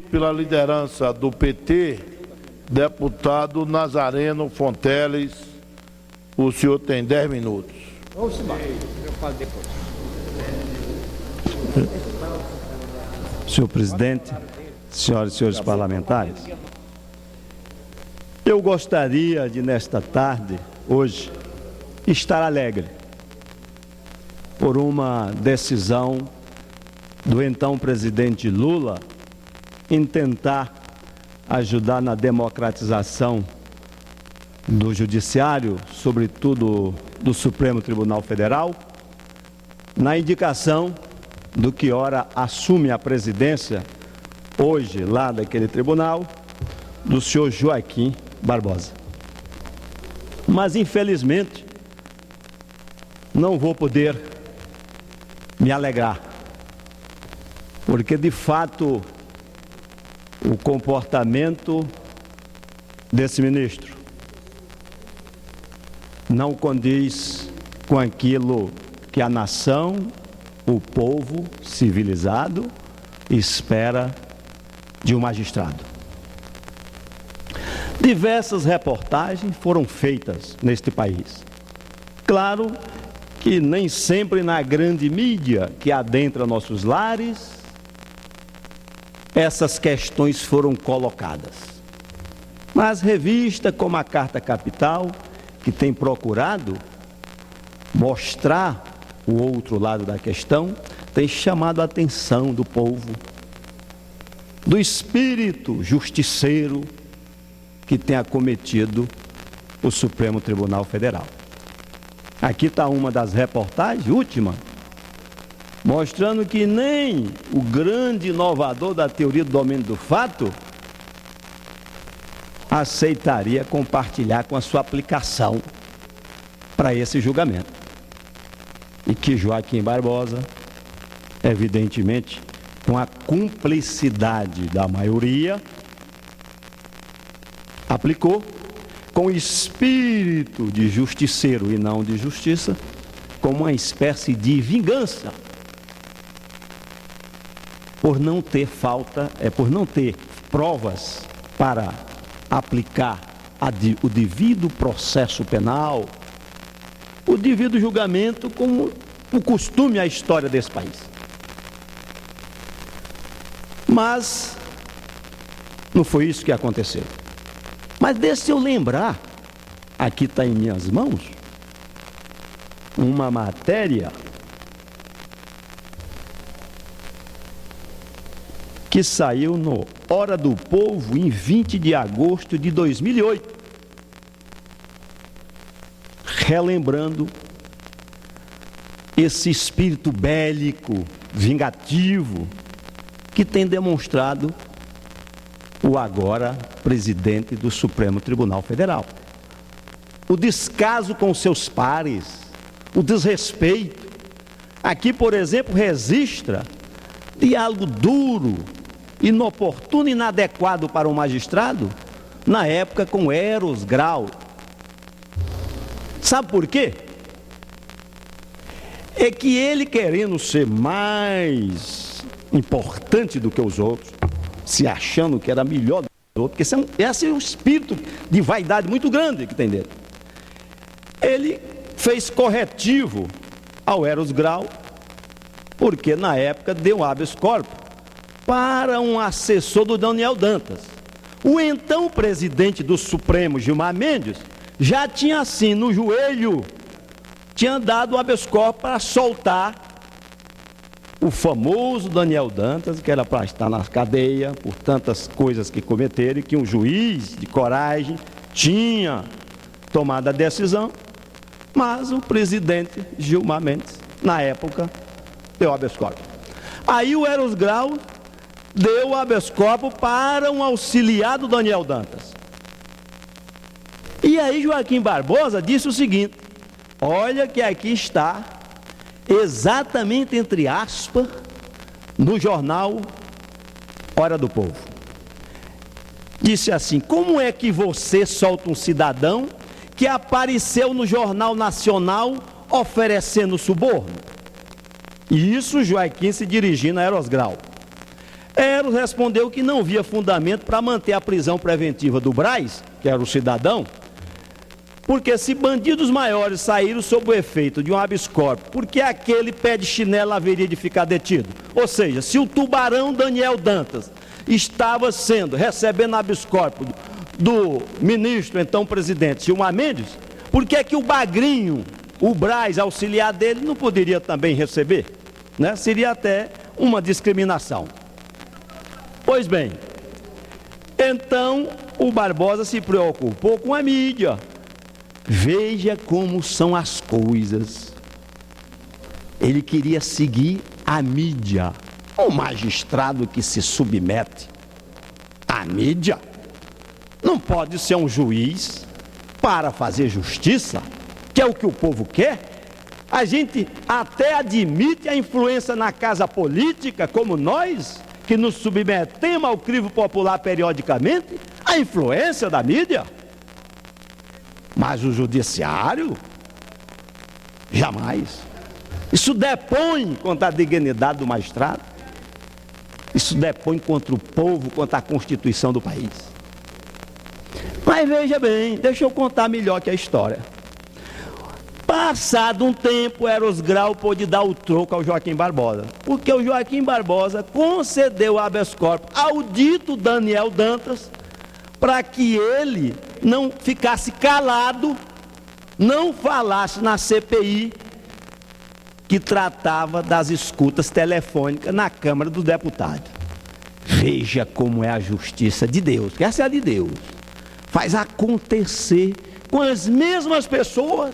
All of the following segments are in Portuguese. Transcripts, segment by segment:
Pela liderança do PT, deputado Nazareno Fonteles, o senhor tem 10 minutos. Vamos embora, eu falo depois. Senhor presidente, senhoras e senhores parlamentares, eu gostaria de, nesta tarde, hoje, estar alegre por uma decisão do então presidente Lula em tentar ajudar na democratização do judiciário, sobretudo do Supremo Tribunal Federal, na indicação do que ora assume a presidência, hoje, lá daquele tribunal, do senhor Joaquim Barbosa. Mas, infelizmente, não vou poder me alegrar, porque, de fato, o comportamento desse ministro não condiz com aquilo que a nação, o povo civilizado espera de um magistrado. Diversas reportagens foram feitas neste país. Claro que nem sempre na grande mídia que adentra nossos lares essas questões foram colocadas. Mas revista como a Carta Capital, que tem procurado mostrar o outro lado da questão, tem chamado a atenção do povo, do espírito justiceiro que tem acometido o Supremo Tribunal Federal. Aqui está uma das reportagens, última, mostrando que nem o grande inovador da teoria do domínio do fato aceitaria compartilhar com a sua aplicação para esse julgamento. E que Joaquim Barbosa, evidentemente, com a cumplicidade da maioria, aplicou com espírito de justiceiro e não de justiça, como uma espécie de vingança, por não ter provas para aplicar o devido processo penal, o devido julgamento, como o costume e a história desse país. Mas não foi isso que aconteceu. Mas deixe eu lembrar, aqui está em minhas mãos, uma matéria que saiu no Hora do Povo em 20 de agosto de 2008, relembrando esse espírito bélico, vingativo, que tem demonstrado o agora presidente do Supremo Tribunal Federal. O descaso com seus pares, o desrespeito. Aqui, por exemplo, registra diálogo duro, inoportuno e inadequado para um magistrado, na época com Eros Grau. Sabe por quê? É que ele, querendo ser mais importante do que os outros, se achando que era melhor do que os outros, porque esse é um espírito de vaidade muito grande que tem dele. Ele fez corretivo ao Eros Grau, porque na época deu habeas corpus para um assessor do Daniel Dantas. O então presidente do Supremo, Gilmar Mendes, já tinha assim no joelho, tinha dado o habeas corpus para soltar o famoso Daniel Dantas, que era para estar na cadeia por tantas coisas que cometeram, e que um juiz de coragem tinha tomado a decisão, mas o presidente Gilmar Mendes, na época, deu habeas corpus. Aí o Eros Grau deu o habeas corpus para um auxiliar do Daniel Dantas. E aí Joaquim Barbosa disse o seguinte: olha que aqui está, exatamente entre aspas, no jornal Hora do Povo. Disse assim: como é que você solta um cidadão que apareceu no Jornal Nacional oferecendo suborno? E isso Joaquim se dirigindo a Eros Grau. Barcelos respondeu que não via fundamento para manter a prisão preventiva do Braz, que era o cidadão, porque se bandidos maiores saíram sob o efeito de um habeas corpus, por que aquele pé de chinelo haveria de ficar detido? Ou seja, se o tubarão Daniel Dantas estava recebendo habeas corpus do ministro, então presidente Gilmar Mendes, por que é que o Bagrinho, o Braz, auxiliar dele, não poderia também receber? Né? Seria até uma discriminação. Pois bem, então o Barbosa se preocupou com a mídia. Veja como são as coisas. Ele queria seguir a mídia. O magistrado que se submete à mídia não pode ser um juiz para fazer justiça, que é o que o povo quer. A gente até admite a influência na casa política, como nós, que nos submetemos ao crivo popular periodicamente, a influência da mídia. Mas o judiciário, jamais. Isso depõe contra a dignidade do magistrado. Isso depõe contra o povo, contra a Constituição do país. Mas veja bem, deixa eu contar melhor que a história. Passado um tempo, Eros Grau pôde dar o troco ao Joaquim Barbosa, porque o Joaquim Barbosa concedeu habeas corpus ao dito Daniel Dantas, para que ele não ficasse calado, não falasse na CPI que tratava das escutas telefônicas na Câmara dos Deputados. Veja como é a justiça de Deus, que essa é a de Deus. Faz acontecer com as mesmas pessoas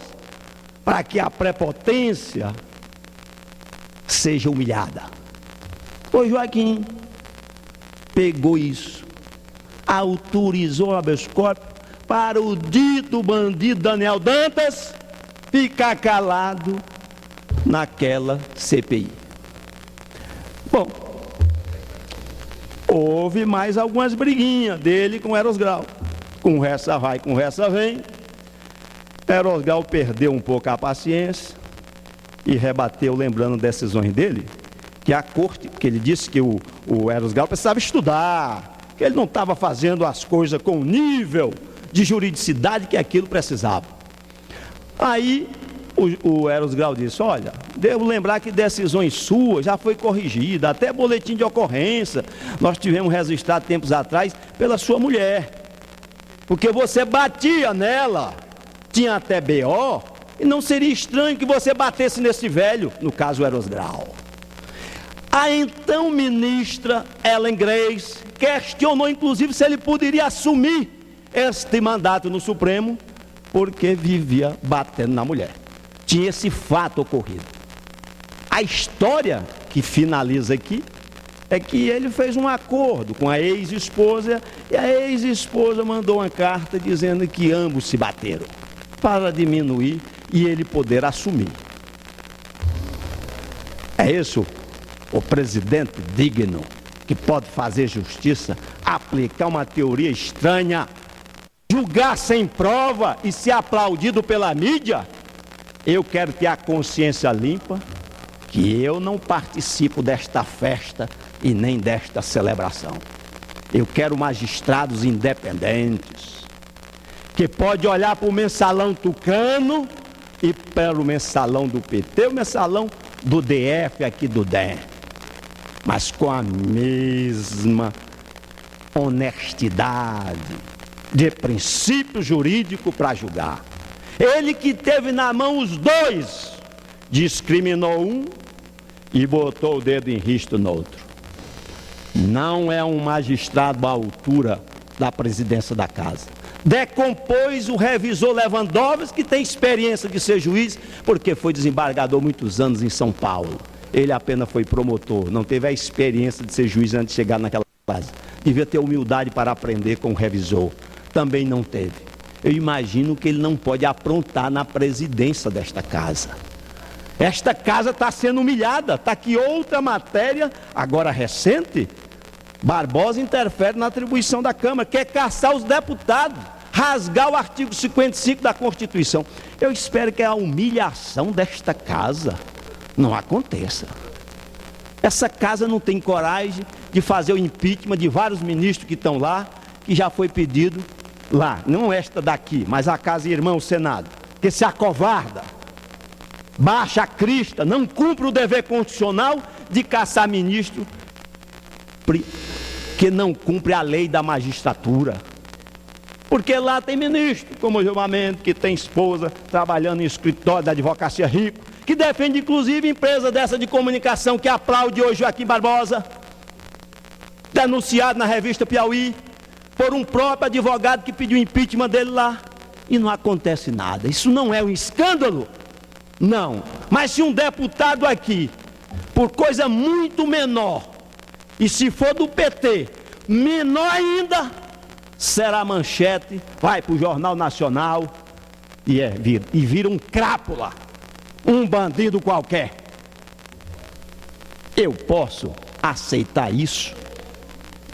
para que a prepotência seja humilhada. O Joaquim pegou isso, autorizou o habeas corpus para o dito bandido Daniel Dantas ficar calado naquela CPI. Bom, houve mais algumas briguinhas dele com Eros Grau. Conversa vai, conversa vem. Eros Grau perdeu um pouco a paciência e rebateu, lembrando decisões dele, que a corte, que ele disse que o Eros Grau precisava estudar, que ele não estava fazendo as coisas com o nível de juridicidade que aquilo precisava. Aí o Eros Grau disse: olha, devo lembrar que decisões suas já foi corrigida, até boletim de ocorrência nós tivemos registrado tempos atrás pela sua mulher, porque você batia nela, tinha até BO, e não seria estranho que você batesse nesse velho, no caso Eros Grau. A então ministra Ellen Grace questionou inclusive se ele poderia assumir este mandato no Supremo, porque vivia batendo na mulher. Tinha esse fato ocorrido. A história que finaliza aqui é que ele fez um acordo com a ex-esposa, e a ex-esposa mandou uma carta dizendo que ambos se bateram, para diminuir e ele poder assumir. É isso o presidente digno, que pode fazer justiça, aplicar uma teoria estranha, julgar sem prova e ser aplaudido pela mídia? Eu quero ter a consciência limpa, que eu não participo desta festa e nem desta celebração. Eu quero magistrados independentes, que pode olhar para o mensalão tucano e para o mensalão do PT, o mensalão do DF aqui do DEM, mas com a mesma honestidade de princípio jurídico para julgar. Ele que teve na mão os dois, discriminou um e botou o dedo em riste no outro. Não é um magistrado à altura da presidência da casa. Decompôs o revisor Lewandowski, que tem experiência de ser juiz, porque foi desembargador muitos anos em São Paulo. Ele apenas foi promotor, não teve a experiência de ser juiz antes de chegar naquela casa. Devia ter humildade para aprender com o revisor. Também não teve. Eu imagino que ele não pode aprontar na presidência desta casa. Esta casa está sendo humilhada. Está aqui outra matéria, agora recente. Barbosa interfere na atribuição da Câmara, quer caçar os deputados, rasgar o artigo 55 da Constituição. Eu espero que a humilhação desta casa não aconteça. Essa casa não tem coragem de fazer o impeachment de vários ministros que estão lá, que já foi pedido lá, não esta daqui, mas a casa irmã, o Senado, que se acovarda, baixa a crista, não cumpre o dever constitucional de caçar ministro que não cumpre a lei da magistratura. Porque lá tem ministro, como o Gilmar Mendes, que tem esposa trabalhando em escritório da advocacia rico, que defende inclusive empresa dessa de comunicação que aplaude hoje Joaquim Barbosa, denunciado na revista Piauí, por um próprio advogado que pediu impeachment dele lá, e não acontece nada. Isso não é um escândalo? Não. Mas se um deputado aqui, por coisa muito menor, e se for do PT, menor ainda, será manchete, vai para o Jornal Nacional e vira um crápula, um bandido qualquer. Eu posso aceitar isso?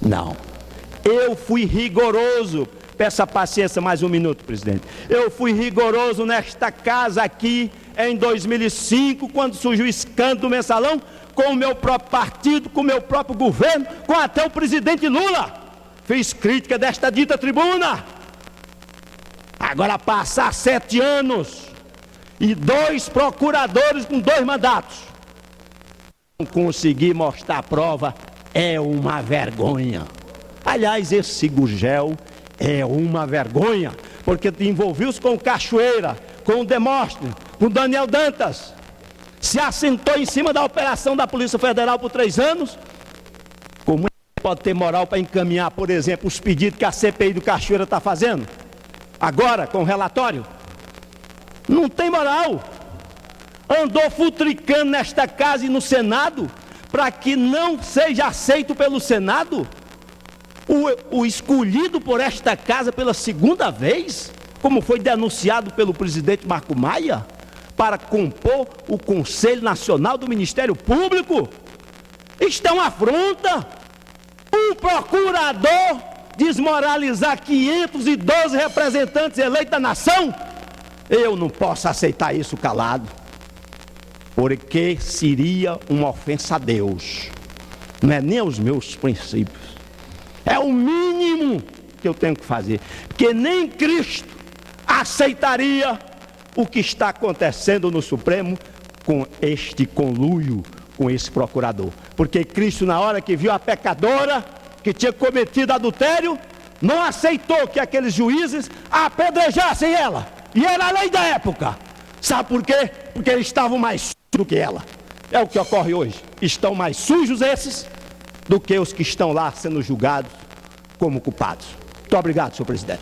Não. Eu fui rigoroso, peça paciência mais um minuto, presidente. Eu fui rigoroso nesta casa aqui em 2005, quando surgiu o escândalo do Mensalão, com o meu próprio partido, com o meu próprio governo, com até o presidente Lula. Fiz crítica desta dita tribuna. Agora passar 7 anos e 2 procuradores com 2 mandatos, não conseguir mostrar a prova, é uma vergonha. Aliás, esse Gurgel é uma vergonha, porque envolveu-se com o Cachoeira, com o Demóstenes, com o Daniel Dantas, se assentou em cima da operação da Polícia Federal por 3 anos, como pode ter moral para encaminhar, por exemplo, os pedidos que a CPI do Cachoeira está fazendo, agora com o relatório? Não tem moral. Andou futricando nesta casa e no Senado, para que não seja aceito pelo Senado o escolhido por esta casa pela 2ª vez, como foi denunciado pelo presidente Marco Maia, para compor o Conselho Nacional do Ministério Público. Isto é uma afronta. Um procurador desmoralizar 512 representantes eleitos da nação? Eu não posso aceitar isso calado, porque seria uma ofensa a Deus, não é nem aos meus princípios. É o mínimo que eu tenho que fazer, porque nem Cristo aceitaria o que está acontecendo no Supremo com este conluio, com esse procurador. Porque Cristo, na hora que viu a pecadora que tinha cometido adultério, não aceitou que aqueles juízes apedrejassem ela. E era a lei da época. Sabe por quê? Porque eles estavam mais sujos do que ela. É o que ocorre hoje. Estão mais sujos esses do que os que estão lá sendo julgados como culpados. Muito obrigado, senhor presidente.